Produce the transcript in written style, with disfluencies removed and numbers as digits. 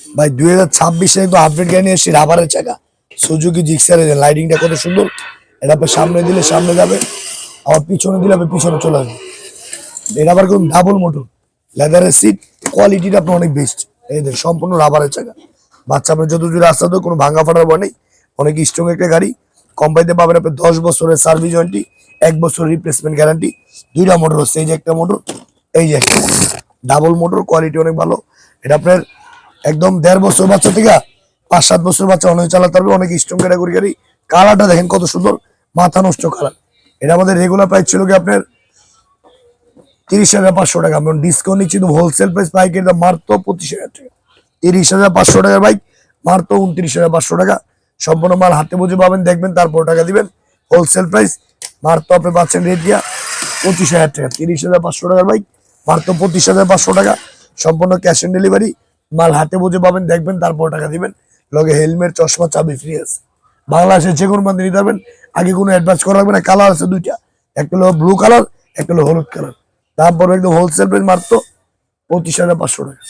ভাই 2026 একদম আপডেট গাড়ি নিয়ে এসেছি, রাবারের চাকা, সুজুকি জিক্সারের লাইটিংটা কত সুন্দর। এটা আপনার সামনে দিলে সামনে যাবে, আবার পিছনে দিলে আপনি পিছনে চলে আসবে। এটা আবার কোন ডাবল মোটর, লেদারের সিট, কোয়ালিটিটা আপনার অনেক বেস্ট। এই দেখেন সম্পূর্ণ রাবারের চাকা, বাচ্চা আপনার যত দূরে রাস্তা তো কোনো ভাঙা ফাটার ভয় নেই। অনেক স্ট্রং একটা গাড়ি। কোম্পানিতে পাবেন আপনি 10 বছরের সার্ভিস ওয়ারেন্টি, 1 বছর রিপ্লেসমেন্ট গ্যারান্টি। দুইটা মোটর হচ্ছে, এই যে একটা মোটর, এই যে একটা ডাবল মোটর, কোয়ালিটি অনেক ভালো। এটা আপনার একদম 1.5 বছর বাচ্চা থেকে 5-7 বছর বাচ্চা অনেক চালাতে পারবে, অনেক স্ট্রং ক্যাটাগরি গাড়ি। কালারটা দেখেন কত সুন্দর, মাথা নষ্ট কালার। এটা আমাদের রেগুলার প্রাইস ছিল কি আপনার 30,500 টাকা। আমরা ডিসকাউন্ট নিচ্ছি, হোলসেল প্রাইস বাইকের দাম মাত্র 25,000 টাকা। 30,500 টাকার বাইক মাত্র 29,500 টাকা। সম্পূর্ণ মাল হাতে বুঝে পাবেন, দেখবেন তারপর টাকা দিবেন। হোলসেল প্রাইস মাত্র আপনি পাচ্ছেন রেট দিয়া 25,000 টাকা। 30,500 টাকার বাইক মাত্র 25,500 টাকা। সম্পূর্ণ ক্যাশ অন ডেলিভারি, মাল হাতে বুঝে পাবেন, দেখবেন তারপর টাকা দিবেন। লগে হেলমেট, চশমা, চাবি ফ্রি আছে। বাংলাদেশের যে কোনো প্রান্তে নিতে পারবেন, আগে কোনো অ্যাডভান্স করা লাগবে না। কালার আছে দুইটা, একটা হলো ব্লু কালার, একটা হলো হলুদ কালার। দাম পড়বে একদম হোলসেল প্রাইস মাত্র 25,500 টাকা।